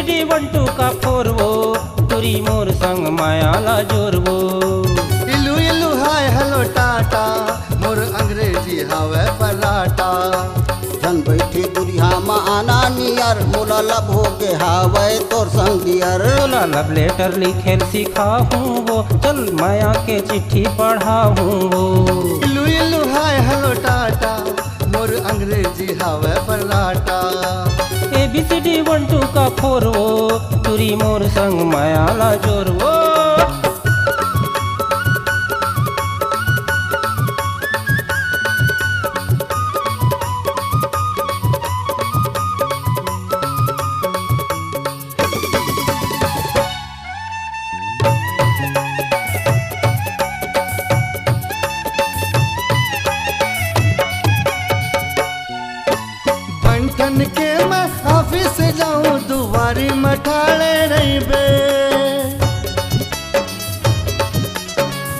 ABCD 1 2 का 4 वो तुरी मोर संग माया ला जोरवो। इलू इलू हाय हेलो टाटा मोर अंग्रेजी हवे पराठा। जन बैठी दुरिया माना नियर मोला लब हो के हावे तोर संग दियर। तोला लव लेटर लिखेल सिखाहूँ वो चल माया के चिट्ठी पढ़ाहूँ वो। इलू इलू हाय हेलो टाटा मोर अंग्रेजी हवे पराठा। ABCD 1 2 का 4 वो तुरी मोर संग माया ला जोरवो। बंठन के मैं ऑफिस जाऊं दुआरी मठाड़े रही बे।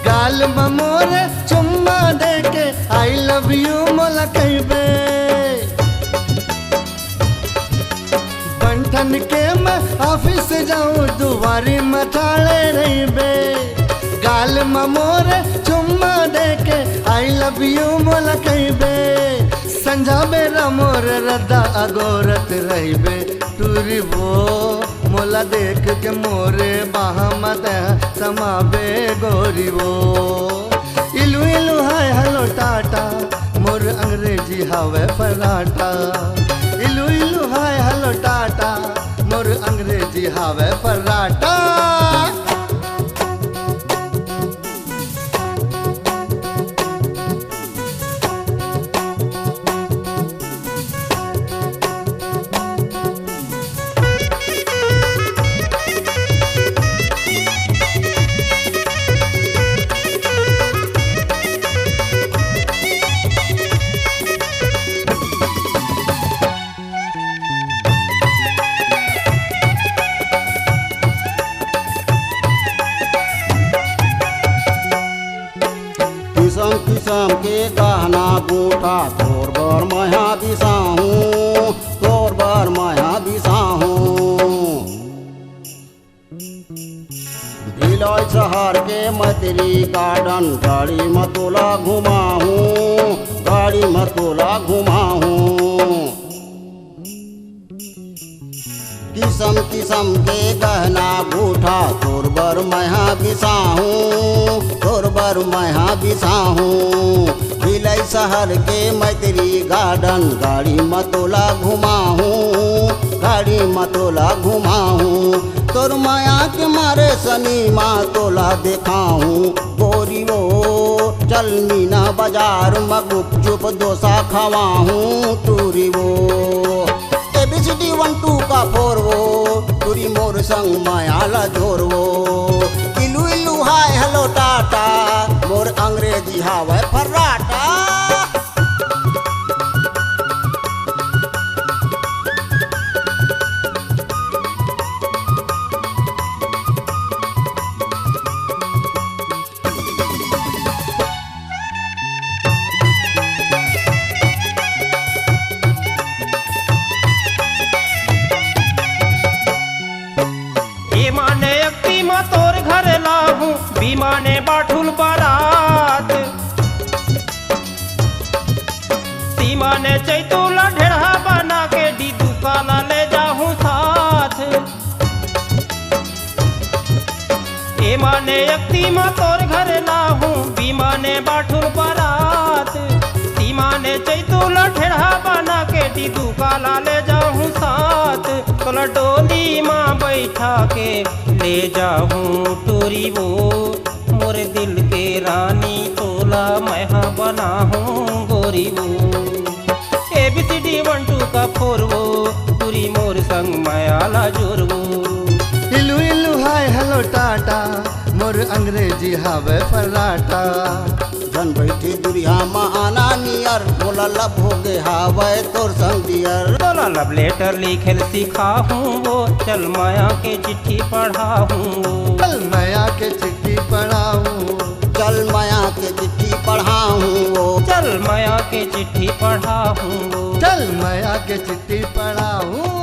गाल बमोर चुम्मा दे के आई लव यू मोला कहबे। बंठन के मैं ऑफिस जाऊं दुआरी मठाड़े रही बे। गाल ममोर चुम्मा दे के आई लव यू मोला कहबे। संझा बेरा मोर रद्दा अगोरत रहीबे टूरी वो मोला देख के मोरे बाहा मत समाबे गोरी वो। इलू इलू हाय हेलो टाटा मोर अंग्रेजी हवे पराठा। इलू इलू हाय हेलो टाटा मोर अंग्रेजी हवे पराठा। किसम किसम के गहना बूटा तोर बर माया बिसाहूँ तोर बर माया बिसाहूँ। भिलौई शहर के मतरी गार्डन गाड़ी मतोला घुमाहूँ गाड़ी मतोला घुमाहूँ। किसम किसम के गहना बूठा तोर बर महा बिसाहूँ तोर बर महा बिसाहूँ। भिलई शहर के मैत्री गार्डन गाड़ी मतोला घुमाहूँ गाड़ी मतोला घुमाहूँ। तोर माया के मारे सनी माँ तोला देखाहूँ गोरी वो। चल मीना बाजार में गुपचुप डोसा खवाहूँ टूरी वो। ABCD 1 2 का 4 वो तुरी मोर संग माया ला जोरवो। इलू इलू हाय हेलो टाटा मोर अंग्रेजी हवे पराठा। तोर घर लाहूँ बीमाने बाठुल बारात। सीमा ने चैतुला ढेढ़ा बना के डीदू काला ले जाहूँ साथ। ए माने यक्तिमा तोर घर लाहूँ बीमाने बाठुल बारात। सीमा ने चैतुला ढेढ़ा बना के डीदू काला ले जाहूँ साथ। तोला डोली माँ बैठा के ले जाऊँ टोरी वो मोरे दिल के रानी तोला मैं बनाहूँ गोरी वो। ABCD 1 2 का 4 वो तुरी मोर संग माया ला जोरवो। इलू इलू हाय हेलो टाटा मोर अंग्रेजी हवे पराठा। जन बैठी दुरिया माना नियर मोला लब हो गे हावे तोर संग दियर। तोला लव लेटर लिखेल सिखाहूँ वो चल माया के चिट्ठी पढ़ाहूँ वो। चल माया के चिट्ठी पढ़ाऊँ चल माया के चिट्ठी पढ़ाऊँ वो। चल माया के चिट्ठी पढ़ाहूँ वो। चल माया के चिट्ठी पढ़ाऊँ।